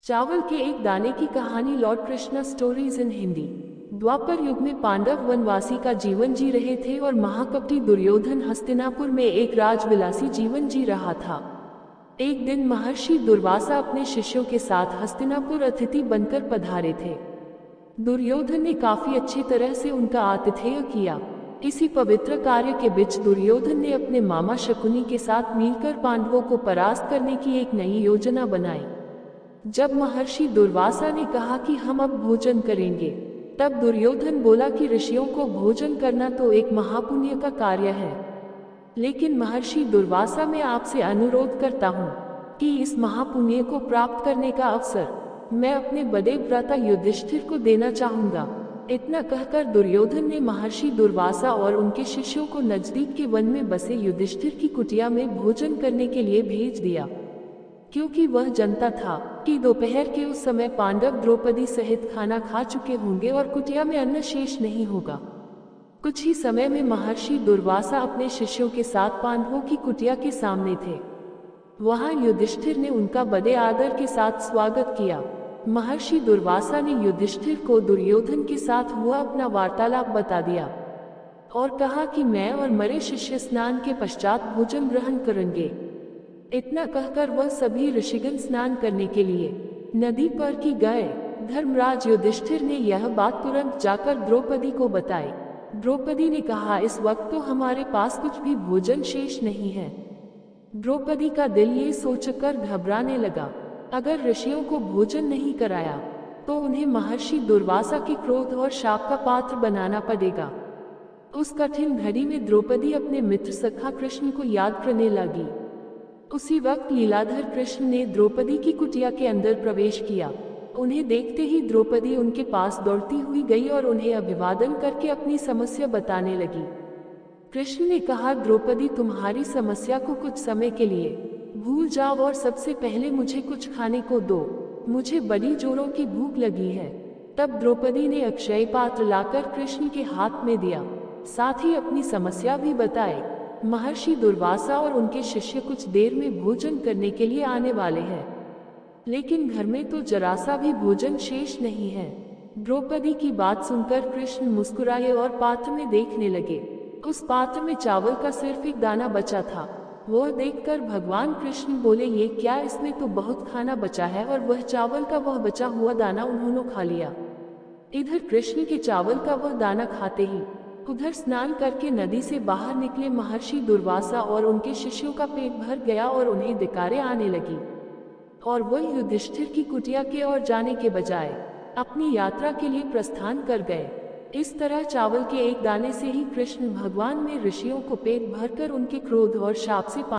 चावल के एक दाने की कहानी। Lord Krishna stories in Hindi. Dwapar Yug में पांडव वनवासी का जीवन जी रहे थे और महाकपटी दुर्योधन हस्तिनापुर में एक राजविलासी जीवन जी रहा था। एक दिन महर्षि दुर्वासा अपने शिष्यों के साथ हस्तिनापुर अतिथि बनकर पधारे थे। दुर्योधन ने काफी अच्छी तरह से उनका आतिथेय किया। इसी पवित्र कार्य के बीच दुर्योधन ने अपने मामा शकुनी के साथ मिलकर पांडवों को परास्त करने की एक नई योजना बनाई। जब महर्षि दुर्वासा ने कहा कि हम अब भोजन करेंगे, तब दुर्योधन बोला कि ऋषियों को भोजन करना तो एक महापुण्य का कार्य है, लेकिन महर्षि दुर्वासा मैं आपसे अनुरोध करता हूँ कि इस महापुण्य को प्राप्त करने का अवसर मैं अपने बड़े भ्राता युधिष्ठिर को देना चाहूंगा। इतना कहकर दुर्योधन ने महर्षि दुर्वासा और उनके शिष्यों को नजदीक के वन में बसे युधिष्ठिर की कुटिया में भोजन करने के लिए भेज दिया, क्योंकि वह जानता था कि दोपहर के उस समय पांडव द्रौपदी सहित खाना खा चुके होंगे और कुटिया में अन्न शेष नहीं होगा। कुछ ही समय में महर्षि दुर्वासा अपने शिष्यों के साथ पांडवों की कुटिया के सामने थे। वहां युधिष्ठिर ने उनका बड़े आदर के साथ स्वागत किया। महर्षि दुर्वासा ने युधिष्ठिर को दुर्योधन के साथ हुआ अपना वार्तालाप बता दिया और कहा कि मैं और मेरे शिष्य स्नान के पश्चात भोजन ग्रहण करेंगे। इतना कहकर वह सभी ऋषिगण स्नान करने के लिए नदी पर की गए। धर्मराज युधिष्ठिर ने यह बात तुरंत जाकर द्रौपदी को बताई। द्रौपदी ने कहा, इस वक्त तो हमारे पास कुछ भी भोजन शेष नहीं है। द्रौपदी का दिल ये सोचकर घबराने लगा, अगर ऋषियों को भोजन नहीं कराया तो उन्हें महर्षि दुर्वासा के क्रोध और शाप का पात्र बनाना पड़ेगा। उस कठिन घड़ी में द्रौपदी अपने मित्र सखा कृष्ण को याद करने लगी। उसी वक्त लीलाधर कृष्ण ने द्रौपदी की कुटिया के अंदर प्रवेश किया। उन्हें देखते ही द्रौपदी उनके पास दौड़ती हुई गई और उन्हें अभिवादन करके अपनी समस्या बताने लगी। कृष्ण ने कहा, द्रौपदी तुम्हारी समस्या को कुछ समय के लिए भूल जाओ और सबसे पहले मुझे कुछ खाने को दो, मुझे बड़ी जोरों की भूख लगी है। तब द्रौपदी ने अक्षय पात्र लाकर कृष्ण के हाथ में दिया, साथ ही अपनी समस्या भी बताई। महर्षि दुर्वासा और उनके शिष्य कुछ देर में भोजन करने के लिए आने वाले हैं, लेकिन घर में तो जरा सा भी भोजन शेष नहीं है। द्रौपदी की बात सुनकर कृष्ण मुस्कुराए और पात्र में देखने लगे। उस पात्र में चावल का सिर्फ एक दाना बचा था। वह देखकर भगवान कृष्ण बोले, ये क्या, इसमें तो बहुत खाना बचा है। और वह चावल का वह बचा हुआ दाना उन्होंने खा लिया। इधर कृष्ण के चावल का वह दाना खाते ही उधर स्नान करके नदी से बाहर निकले महर्षि दुर्वासा और उनके शिष्यों का पेट भर गया और उन्हें दिकारें आने लगी और वह युधिष्ठिर की कुटिया के ओर जाने के बजाय अपनी यात्रा के लिए प्रस्थान कर गए। इस तरह चावल के एक दाने से ही कृष्ण भगवान में ऋषियों को पेट भरकर उनके क्रोध और शाप से